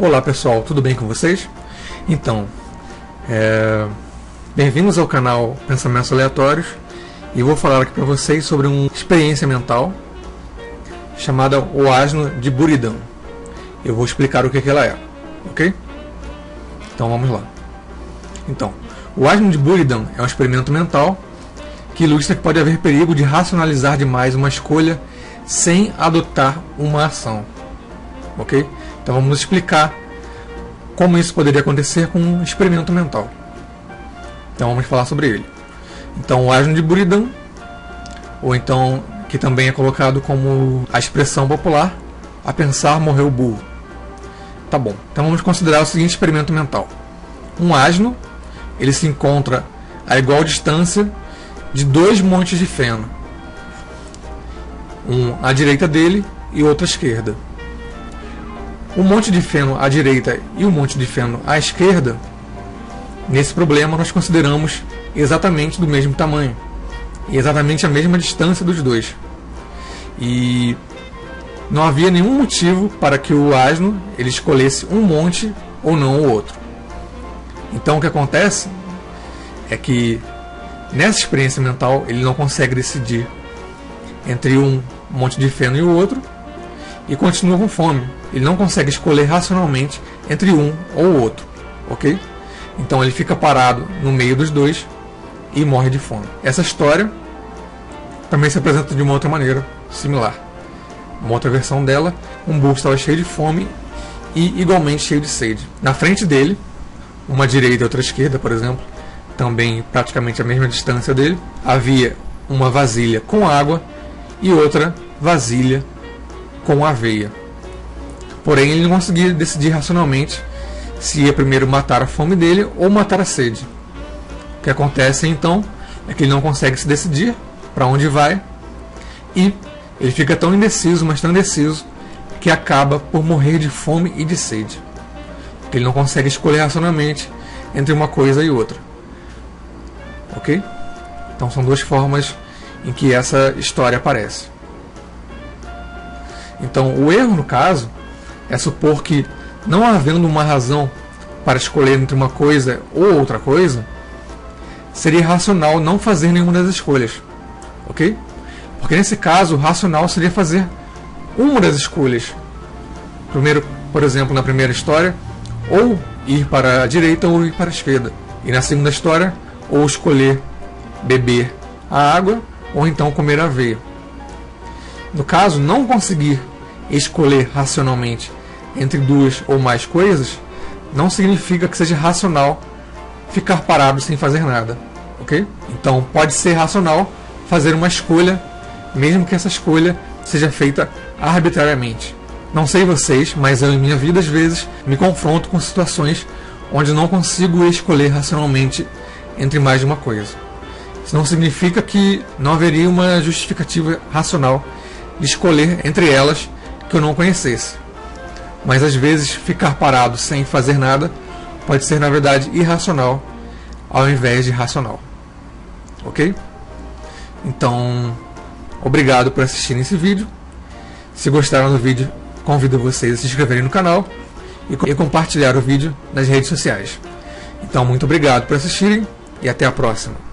Olá pessoal, tudo bem com vocês? Então, bem-vindos ao canal Pensamentos Aleatórios e vou falar aqui para vocês sobre uma experiência mental chamada o Asno de Buridan. Eu vou explicar o que ela é, ok? Então vamos lá. Então, o Asno de Buridan é um experimento mental que ilustra que pode haver perigo de racionalizar demais uma escolha sem adotar uma ação, ok? Então vamos explicar como isso poderia acontecer com um experimento mental. Então vamos falar sobre ele. Então o Asno de Buridan, ou então que também é colocado como a expressão popular, a pensar morreu burro. Tá bom, então vamos considerar o seguinte experimento mental. Um asno, ele se encontra a igual distância de dois montes de feno, um à direita dele e outro à esquerda. O monte de feno à direita e o monte de feno à esquerda, nesse problema nós consideramos exatamente do mesmo tamanho e exatamente a mesma distância dos dois. E não havia nenhum motivo para que o asno ele escolhesse um monte ou não o outro. Então o que acontece é que nessa experiência mental ele não consegue decidir entre um monte de feno e o outro e continua com fome. Ele não consegue escolher racionalmente entre um ou o outro, ok? Então ele fica parado no meio dos dois e morre de fome. Essa história também se apresenta de uma outra maneira similar. Uma outra versão dela, um burro estava cheio de fome e igualmente cheio de sede. Na frente dele, uma direita e outra esquerda, por exemplo, também praticamente a mesma distância dele, havia uma vasilha com água e outra vasilha com aveia. Porém, ele não conseguia decidir racionalmente se ia primeiro matar a fome dele ou matar a sede. O que acontece então é que ele não consegue se decidir para onde vai e ele fica tão indeciso, mas tão indeciso, que acaba por morrer de fome e de sede. Porque ele não consegue escolher racionalmente entre uma coisa e outra. Ok? Então são duas formas em que essa história aparece. Então o erro no caso é supor que, não havendo uma razão para escolher entre uma coisa ou outra coisa, seria racional não fazer nenhuma das escolhas, ok? Porque nesse caso o racional seria fazer uma das escolhas. Primeiro, por exemplo, na primeira história, ou ir para a direita ou ir para a esquerda. E na segunda história, ou escolher beber a água ou então comer a aveia. No caso, não conseguir escolher racionalmente entre duas ou mais coisas não significa que seja racional ficar parado sem fazer nada, ok? Então pode ser racional fazer uma escolha, mesmo que essa escolha seja feita arbitrariamente. Não sei vocês, mas eu em minha vida às vezes me confronto com situações onde não consigo escolher racionalmente entre mais de uma coisa. Isso não significa que não haveria uma justificativa racional de escolher entre elas que eu não conhecesse. Mas às vezes ficar parado sem fazer nada pode ser na verdade irracional ao invés de racional. Ok? Então, obrigado por assistirem esse vídeo. Se gostaram do vídeo, convido vocês a se inscreverem no canal e compartilhar o vídeo nas redes sociais. Então, muito obrigado por assistirem e até a próxima.